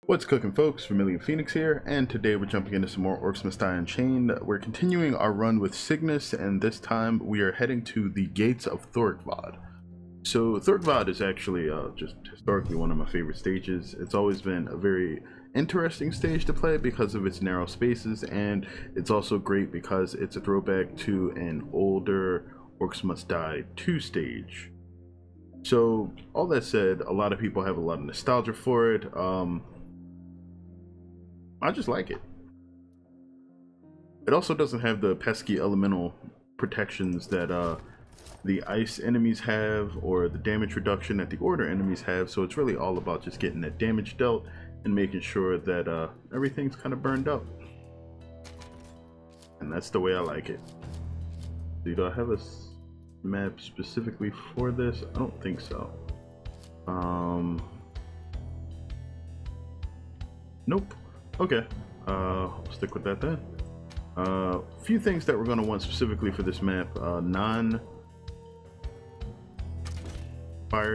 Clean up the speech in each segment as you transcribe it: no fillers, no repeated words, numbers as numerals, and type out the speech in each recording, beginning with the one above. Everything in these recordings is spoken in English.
What's cooking, folks? Vermillion Phoenix here, and today we're jumping into some more Orcs Must Die Unchained. We're continuing our run with Cygnus, and this time we are heading to the gates of Thuricvod. So Thuricvod is actually just historically one of my favorite stages. It's always been a very interesting stage to play because of its narrow spaces, and it's also great because it's a throwback to an older Orcs Must Die 2 stage. So all that said, a lot of people have a lot of nostalgia for it. I just like it. It also doesn't have the pesky elemental protections that the ice enemies have, or the damage reduction that the order enemies have, so it's really all about just getting that damage dealt and making sure that everything's kind of burned up. And that's the way I like it. Do I have a map specifically for this? I don't think so. Nope. Okay, I'll stick with that then. A few things that we're going to want specifically for this map: non-fire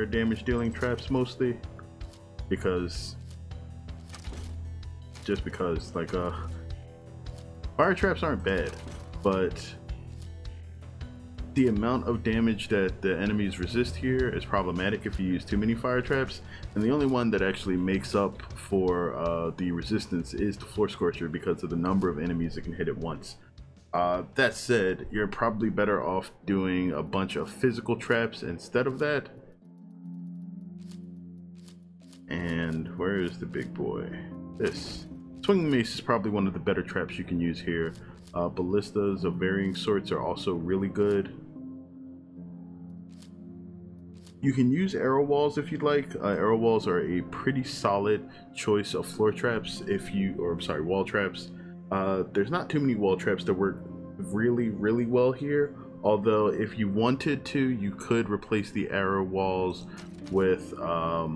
damage dealing traps, mostly because like fire traps aren't bad, but the amount of damage that the enemies resist here is problematic if you use too many fire traps, and the only one that actually makes up for the resistance is the Floor Scorcher because of the number of enemies that can hit it once. That said, you're probably better off doing a bunch of physical traps instead of that. And where is the big boy? This swinging mace is probably one of the better traps you can use here. Ballistas of varying sorts are also really good. You can use arrow walls if you'd like. Arrow walls are a pretty solid choice of floor traps wall traps. There's not too many wall traps that work really well here, although if you wanted to, you could replace the arrow walls with I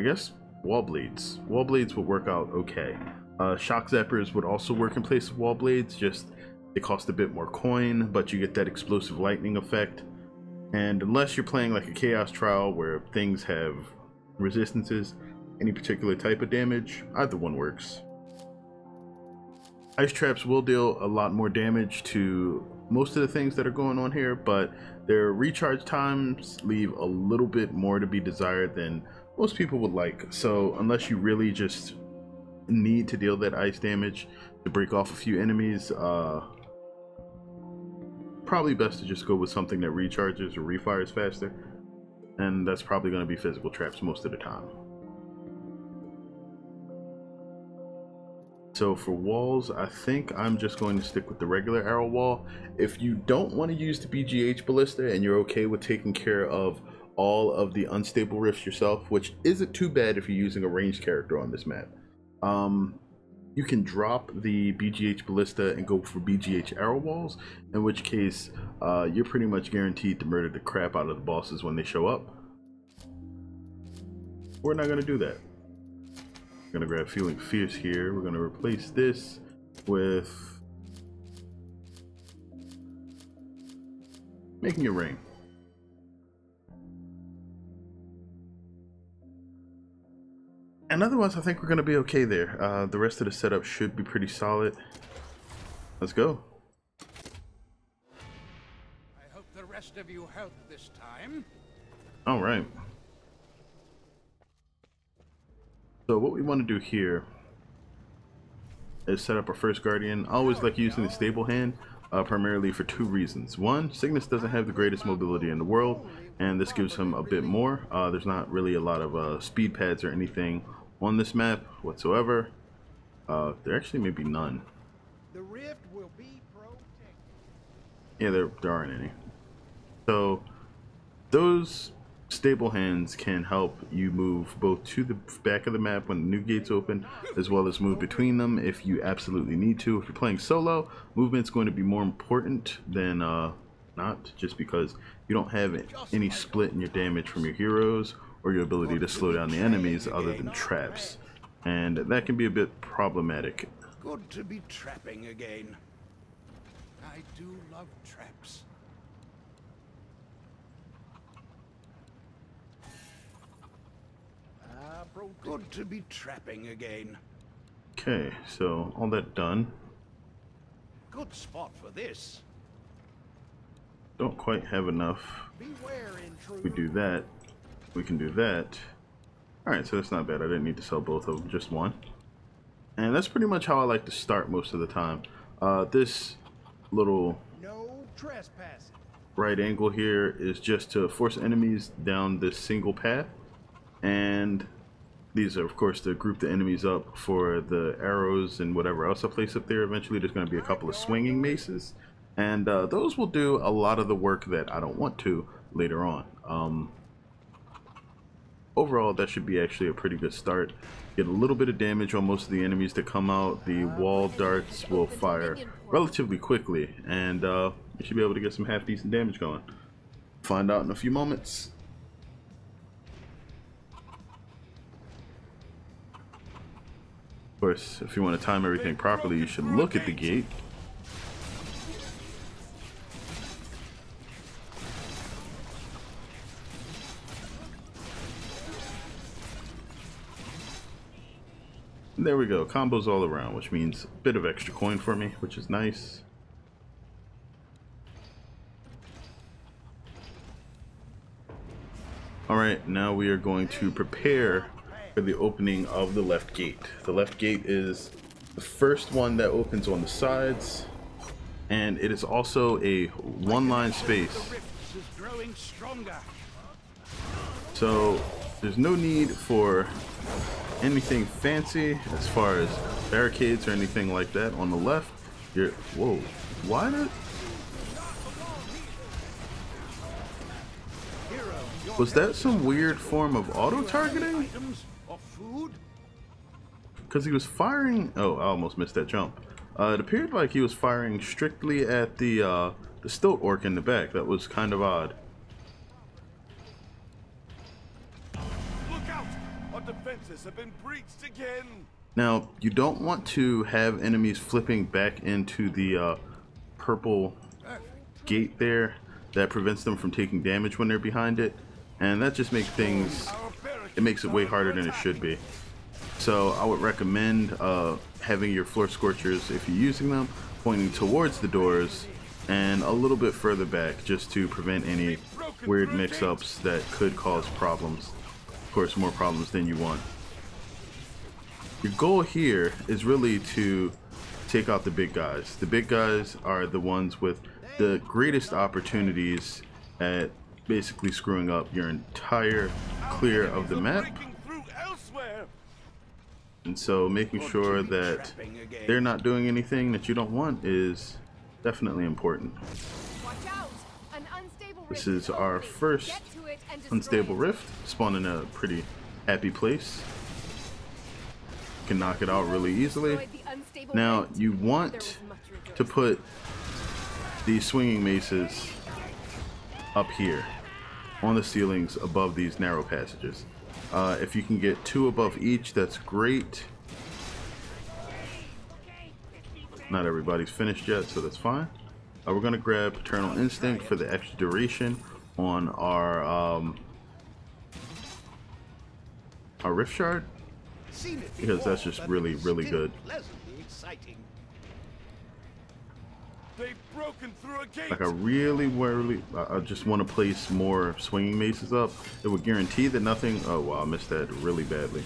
guess wall blades. Wall blades would work out okay. Shock zappers would also work in place of wall blades, just they cost a bit more coin, but you get that explosive lightning effect. And unless you're playing like a chaos trial where things have resistances, any particular type of damage, either one works. Ice traps will deal a lot more damage to most of the things that are going on here, but their recharge times leave a little bit more to be desired than most people would like. So unless you really just need to deal that ice damage to break off a few enemies, probably best to just go with something that recharges or refires faster, and that's probably going to be physical traps most of the time. So for walls, I think I'm just going to stick with the regular arrow wall. If you don't want to use the BGH ballista and you're okay with taking care of all of the unstable rifts yourself, which isn't too bad if you're using a ranged character on this map, you can drop the BGH ballista and go for BGH arrow walls, in which case you're pretty much guaranteed to murder the crap out of the bosses when they show up. We're not going to do that. We're going to grab Feeling Fierce here. We're going to replace this with Making It Rain. And otherwise, I think we're going to be okay there. The rest of the setup should be pretty solid. Let's go. I hope the rest of you help this time. All right. So what we want to do here is set up our first guardian. I always like using the stable hand, primarily for two reasons. One, Cygnus doesn't have the greatest mobility in the world, and this gives him a bit more. There's not really a lot of speed pads or anything on this map whatsoever. There actually may be none. The rift will be protected. Yeah, there aren't any. So those stable hands can help you move both to the back of the map when the new gates open, as well as move between them if you absolutely need to. If you're playing solo, movement's going to be more important than not, just because you don't have any split in your damage from your heroes or your ability to slow down the enemies other than traps, and that can be a bit problematic. Good to be trapping again. I do love traps. Good to be trapping again. Okay, so all that done. Good spot for this. Don't quite have enough. Beware, intruder. We do that. We can do that. Alright, so that's not bad. I didn't need to sell both of them, just one. And that's pretty much how I like to start most of the time. This little No trespassing. right angle here is just to force enemies down this single path. And these are, of course, to group the enemies up for the arrows and whatever else I place up there. Eventually, there's going to be a couple of swinging maces. And those will do a lot of the work that I don't want to later on. Overall, that should be actually a pretty good start. Get a little bit of damage on most of the enemies that come out. The wall darts will fire relatively quickly, and you should be able to get some half-decent damage going. Find out in a few moments. Of course, if you want to time everything properly, you should look at the gate. There we go, combos all around, which means a bit of extra coin for me, which is nice. Alright, now we are going to prepare for the opening of the left gate. The left gate is the first one that opens on the sides, and it is also a one-line space. So there's no need for anything fancy as far as barricades or anything like that on the left. You're, whoa, why did... Was that some weird form of auto-targeting? Because he was firing... Oh, I almost missed that jump. It appeared like he was firing strictly at the stilt orc in the back. That was kind of odd. Look out! Our defenses have been breached again. Now, you don't want to have enemies flipping back into the purple gate there. That prevents them from taking damage when they're behind it. And that just makes things... It makes it way harder than it should be. So I would recommend having your floor scorchers, if you're using them, pointing towards the doors and a little bit further back, just to prevent any weird mix-ups that could cause problems. Of course, more problems than you want. Your goal here is really to take out the big guys. The big guys are the ones with the greatest opportunities at basically screwing up your entire clear of the map. And so making sure that they're not doing anything that you don't want is definitely important. This is our first unstable rift, spawned in a pretty happy place. You can knock it out really easily. Now you want to put these swinging maces up here on the ceilings above these narrow passages. If you can get 2 above each, that's great. Not everybody's finished yet, so that's fine. We're gonna grab Paternal Instinct for the extra duration on our Rift Shard, because that's just really, really good. They've broken through a gate. Like I just want to place more swinging maces up. It would guarantee that nothing... Oh wow, I missed that really badly.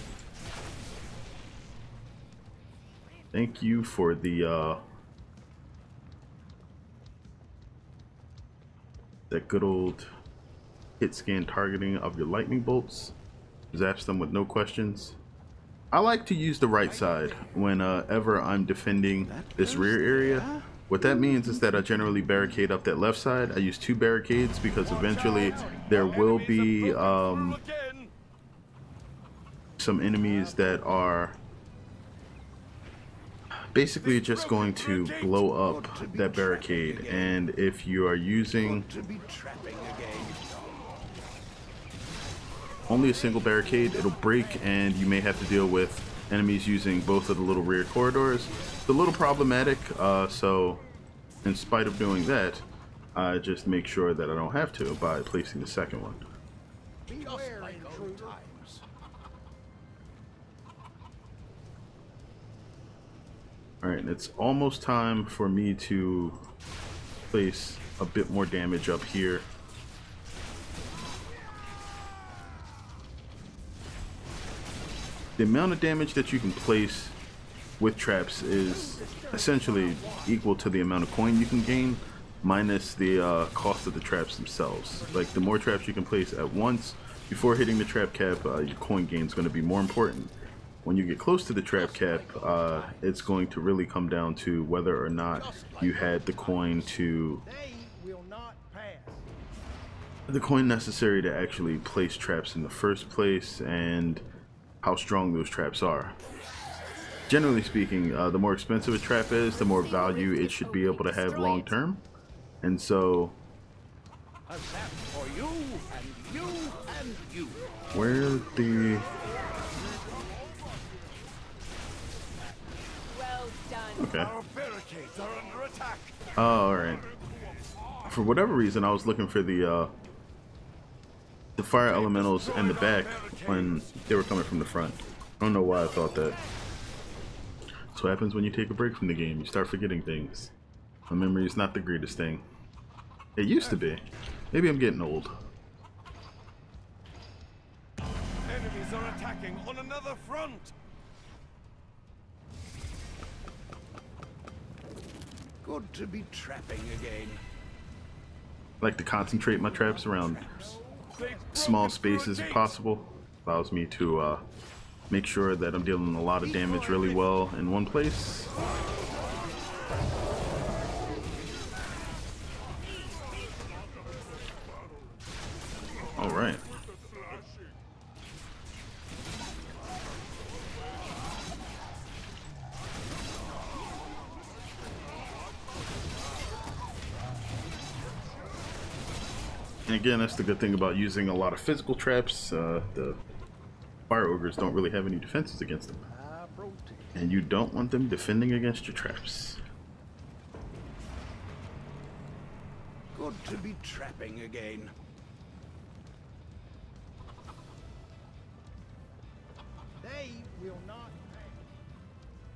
Thank you for the that good old hit scan targeting of your lightning bolts. Zaps them with no questions. I like to use the right side whenever I'm defending this rear area. What that means is that I generally barricade up that left side. I use 2 barricades because eventually there will be some enemies that are basically just going to blow up that barricade. And if you are using only a single barricade, it'll break and you may have to deal with enemies using both of the little rear corridors. It's a little problematic, so in spite of doing that, I just make sure that I don't have to by placing the second one. Alright, it's almost time for me to place a bit more damage up here. The amount of damage that you can place with traps is essentially equal to the amount of coin you can gain, minus the cost of the traps themselves. Like, the more traps you can place at once before hitting the trap cap, your coin gain is going to be more important. When you get close to the trap cap, it's going to really come down to whether or not you had the coin necessary to actually place traps in the first place, and how strong those traps are. Generally speaking, the more expensive a trap is, the more value it should be able to have long term. And so, where's the... Okay. Our barricades are under attack. Oh, alright. For whatever reason, I was looking for the fire elementals in the back when they were coming from the front. I don't know why I thought that. That's what happens when you take a break from the game. You start forgetting things. My memory is not the greatest thing. It used to be. Maybe I'm getting old. Enemies are attacking on another front. Good to be trapping again. I like to concentrate my traps around small spaces if possible. Allows me to make sure that I'm dealing a lot of damage really well in one place. Alright. And again, that's the good thing about using a lot of physical traps. The fire ogres don't really have any defenses against them. And you don't want them defending against your traps. Good to be trapping again. They will not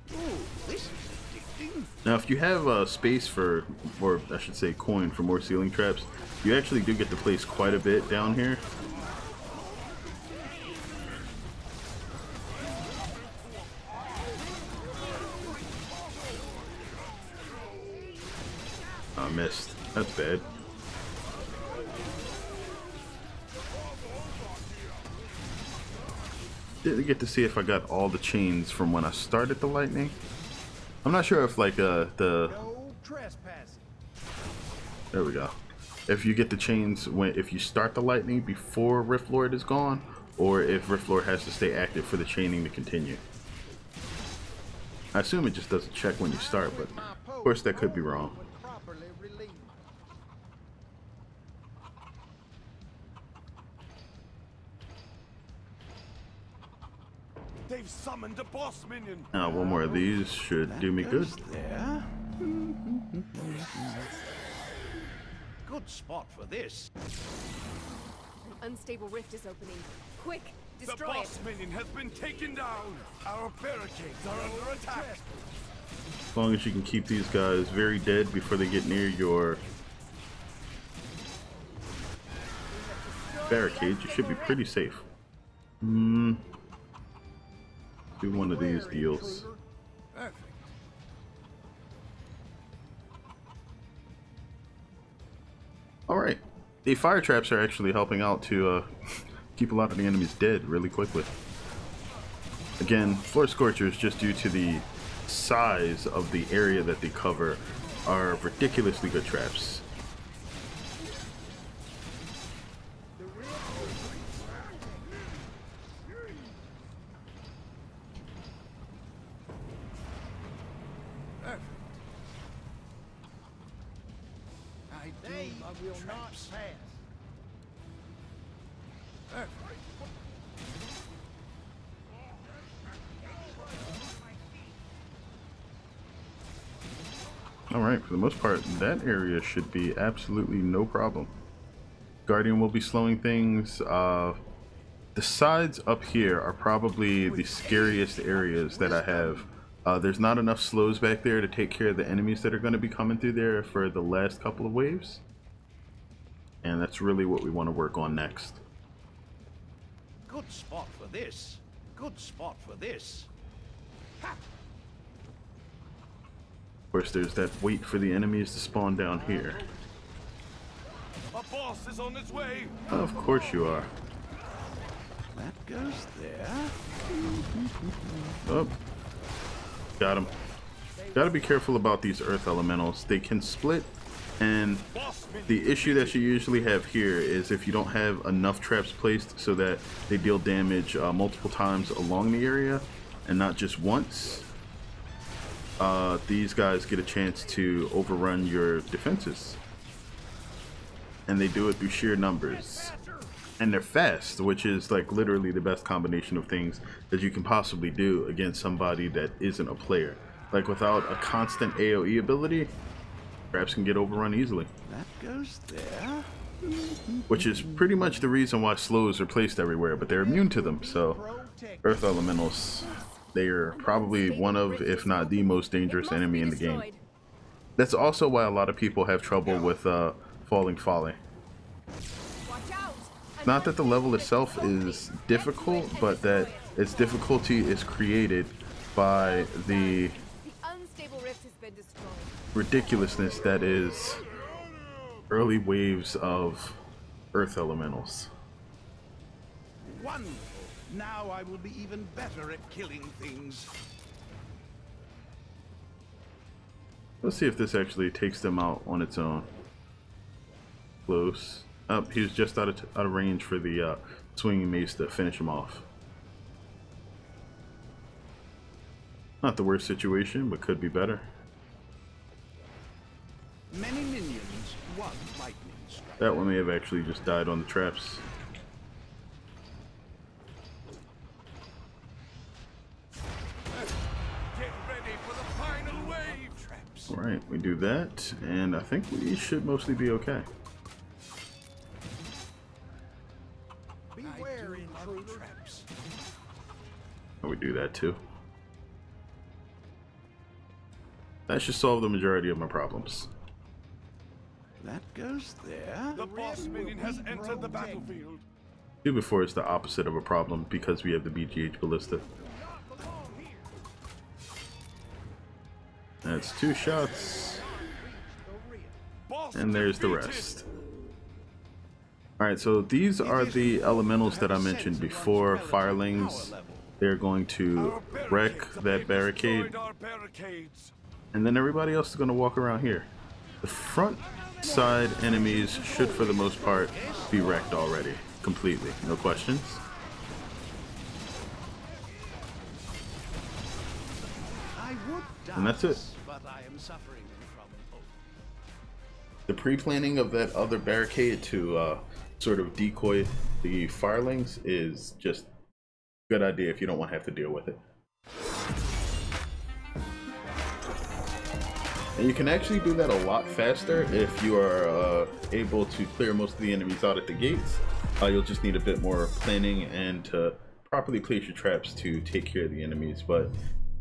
pay. Oh, this is addicting. Now, if you have space for, or I should say coin for more ceiling traps, you actually do get to place quite a bit down here. I missed. That's bad. Didn't get to see if I got all the chains from when I started the lightning. I'm not sure if like No trespassing. there we go. If you get the chains if you start the lightning before Rift Lord is gone, or if Rift Lord has to stay active for the chaining to continue. I assume it just doesn't check when you start, but of course that could be wrong. Properly relieved. They've summoned a boss minion. Now one more of these should do me good. There. Good spot for this. An unstable rift is opening. Quick, The destroy it. boss minion has been taken down. Our barricades are under attack. As long as you can keep these guys very dead before they get near your barricades, you should be pretty safe. Do one of these deals. Perfect. Alright, the fire traps are actually helping out to keep a lot of the enemies dead really quickly. Again, Floor Scorchers, just due to the size of the area that they cover, are ridiculously good traps. Perfect. I do They love will not traps. pass. Perfect. Alright, for the most part, that area should be absolutely no problem. Guardian will be slowing things. The sides up here are probably the scariest areas that I have There's not enough slows back there to take care of the enemies that are going to be coming through there for the last couple of waves. And that's really what we want to work on next. Good spot for this. Good spot for this. Ha! Of course, there's that wait for the enemies to spawn down here. A boss is on his way. Of course you are. That goes there. Oh. Got him. Gotta be careful about these earth elementals. They can split, and the issue that you usually have here is if you don't have enough traps placed so that they deal damage multiple times along the area and not just once, these guys get a chance to overrun your defenses. And they do it through sheer numbers. And they're fast, which is like literally the best combination of things that you can possibly do against somebody that isn't a player. Like without a constant AoE ability, traps can get overrun easily. That goes there. Which is pretty much the reason why slows are placed everywhere, but they're immune to them. So earth elementals, they are probably one of, if not the most dangerous enemy in the game. That's also why a lot of people have trouble with falling folly. Not that the level itself is difficult, but that its difficulty is created by the ridiculousness that is early waves of earth elementals. Wonderful. Now I will be even better at killing things. Let's see if this actually takes them out on its own. Close. Up, he was just out of range for the swinging mace to finish him off. Not the worst situation, but could be better. Many minions, one lightning strike. That one may have actually just died on the traps. Get ready for the final wave. Traps. Alright, we do that, and I think we should mostly be okay. Beware, intruder. Traps. We do that too. That should solve the majority of my problems. That goes there. The boss minion has entered the battlefield. Do before it's the opposite of a problem because we have the BGH ballista. That's 2 shots. Boss And there's the defeated. rest. Alright, so these are the elementals that I mentioned before. Firelings. They're going to Our wreck barricades have that been barricade. destroyed, our barricades. And then everybody else is going to walk around here. The front side enemies should, for the most part, be wrecked already. Completely. No questions. I would dance, And that's it. but I am suffering from hope. The pre-planning of that other barricade to sort of decoy the firelings is just a good idea if you don't want to have to deal with it. And you can actually do that a lot faster if you are able to clear most of the enemies out at the gates. You'll just need a bit more planning and to properly place your traps to take care of the enemies, but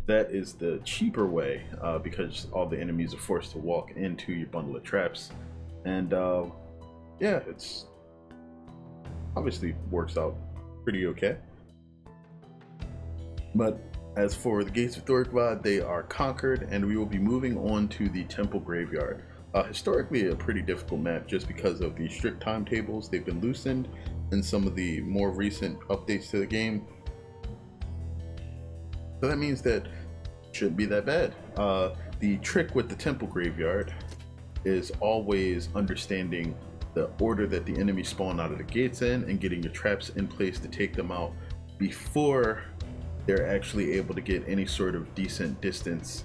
that is the cheaper way because all the enemies are forced to walk into your bundle of traps. And yeah, it's obviously works out pretty okay. But as for the Gates of Thuricvod, they are conquered, and we will be moving on to the Temple Graveyard. Historically a pretty difficult map just because of the strict timetables. They've been loosened in some of the more recent updates to the game. So that means that it shouldn't be that bad. The trick with the Temple Graveyard is always understanding the order that the enemies spawn out of the gates in and getting your traps in place to take them out before they're actually able to get any sort of decent distance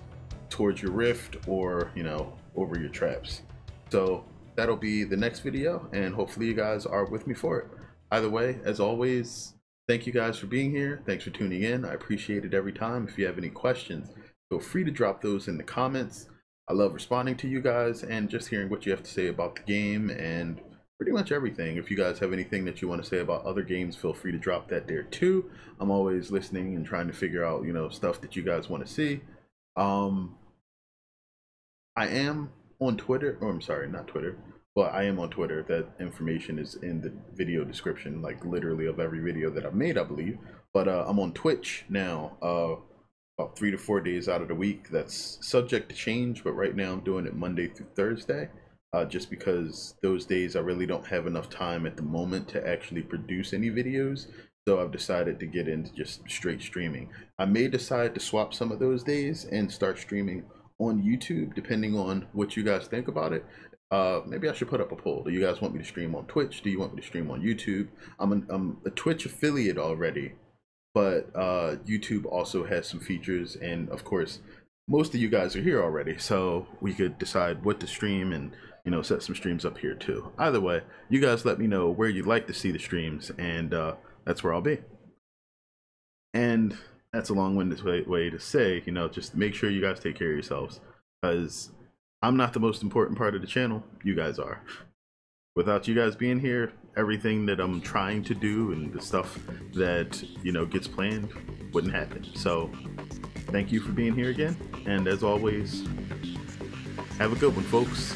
towards your rift or, you know, over your traps. So that'll be the next video, and hopefully you guys are with me for it. Either way, as always, thank you guys for being here. Thanks for tuning in. I appreciate it every time. If you have any questions, feel free to drop those in the comments. I love responding to you guys and just hearing what you have to say about the game and pretty much everything. If you guys have anything that you want to say about other games, feel free to drop that there too. I'm always listening and trying to figure out, you know, stuff that you guys want to see. I am on Twitter, or I'm sorry, not Twitter, but I am on Twitter. That information is in the video description, like literally of every video that I've made, I believe. But I'm on Twitch now, about 3 to 4 days out of the week. That's subject to change, but right now I'm doing it Monday through Thursday, just because those days I really don't have enough time at the moment to actually produce any videos. So I've decided to get into just straight streaming. I may decide to swap some of those days and start streaming on YouTube, depending on what you guys think about it. Maybe I should put up a poll. Do you guys want me to stream on Twitch? Do you want me to stream on YouTube? I'm a Twitch affiliate already, but YouTube also has some features, and of course, most of you guys are here already, so we could decide what to stream and, you know, set some streams up here too. Either way, you guys let me know where you'd like to see the streams, and that's where I'll be. And that's a long-winded way to say, you know, just make sure you guys take care of yourselves, because I'm not the most important part of the channel. You guys are. Without you guys being here, everything that I'm trying to do and the stuff that, you know, gets planned wouldn't happen. So thank you for being here again, and as always, have a good one, folks.